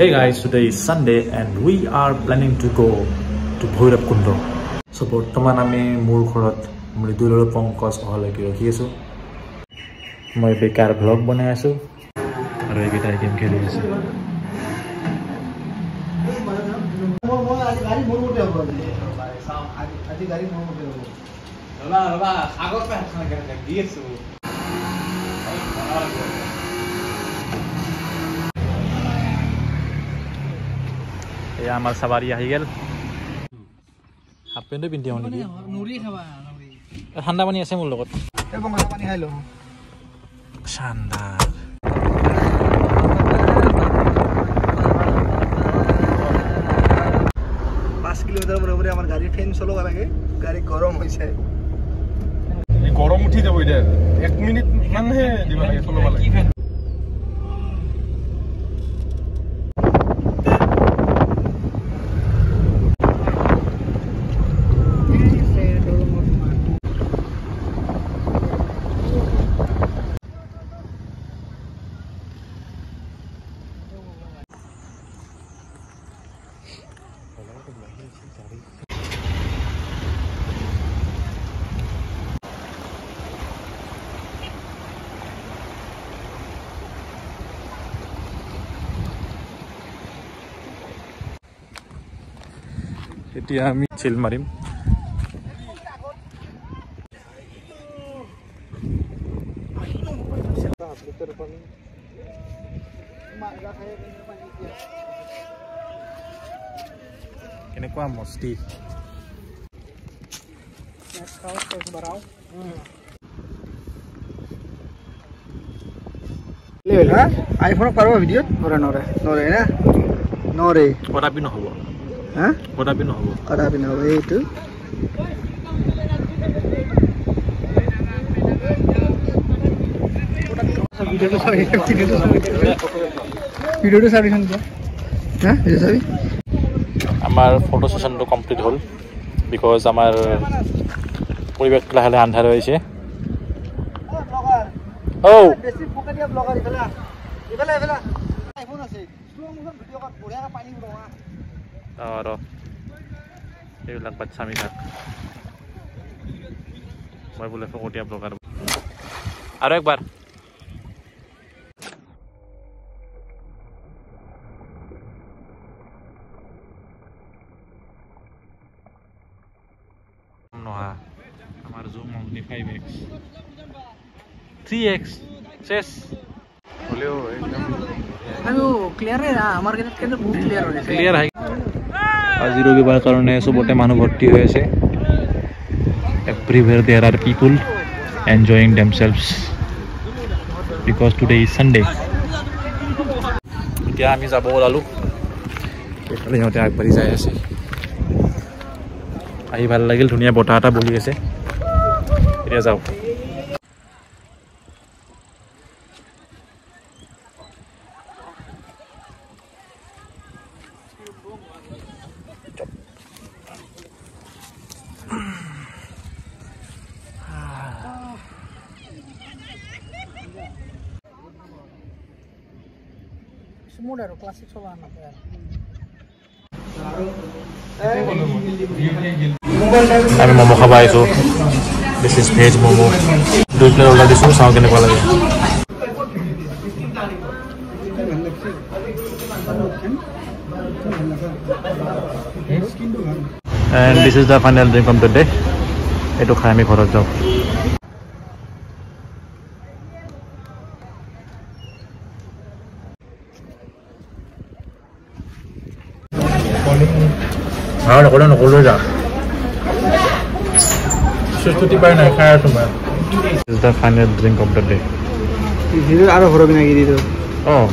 Hey guys, today is Sunday and we are planning to go to Bhairav Kundo. So বৰ্তমান আমি মোৰ ঘৰত মৃদুল আৰু পংকজ অহালৈকে ৰখি আছো। মই বেকাৰ ভ্লগ বনাই আছো আৰু এইকেইটা গেম খেলি আছো। Ya amal sabari ahi gel. Hape ndo pinti honi ki. Nuri khaba nuri. Thanda pani ase mur logot. E bongala pani hailo. Shandar. Kilometre মোটামুটি আমার গাড়ি ফ্যান চলো লাগে গাড়ি গরম হইছে এই গরম উঠি যাব এটা 1 মিনিট মানহে দিবা লাগে চলো লাগে কি ফ্যান এতিয়া আমি চিল মাৰিম কেনেকুৱা মস্তি লেভেল হা আইফোন পারবা ভিডিও নরে নরে নরে না নরে কটাপি নহব হ্যাঁ কটাপি নহব কটাপি নহব এইটো ভিডিওটো চাবি খান হ্যাঁ এটা চাবি আমাৰ ফটো সেশনটো কমপ্লিট হল বিকজ আমাৰ পৰিবেশ লাহে লাহে আন্ধাৰ হৈছে ও বেছি ফোকা দিয়া ব্লগাৰ ইফালে ইফালে ইফালে আইফোন আছে স্লো মোশন ভিডিও কাট বঢ়িয়া পানী উৰৱা আৰু এইবিলাক বাচ্চামি থাক মই বোলে ফকটীয়া ব্লগাৰ আৰু একবাৰ নহা আমাৰ জুম অনলি 5x 3x শেষ হলেও একদম আৰু ক্লিয়াৰ ৰে আমাৰ কেনে বহুত ক্লিয়াৰ হৈ আছে ক্লিয়াৰ হয় আজি ৰবিবাৰ কাৰণে সবতে মানুহ ভৰ্তি হৈ আছে everywhere there are people enjoying themselves because today is Sunday এতিয়া আমি যাব ওলালো এফালে সিহঁতে আগবাঢ়ি যাই আছে আহি ভাল লাগিল ধুনীয়া বতাহ এটা বলি আছে এতিয়া যাও স্মুথ আৰু ক্লাসিক চলা না আমি মমো খাব আহিছোঁ this is veg momo 2 plate order দিছোঁ চাওঁ কেনেকুৱা লাগে and this is the final drink of the day এইটো খাই আমি ঘৰত যাওঁ हाँ नकोले नकोले जा सुस्तुति पाई ना खाया तुम्हें this is the final drink of the day video আৰু ঘৰৰ বিনা গিৰি তো oh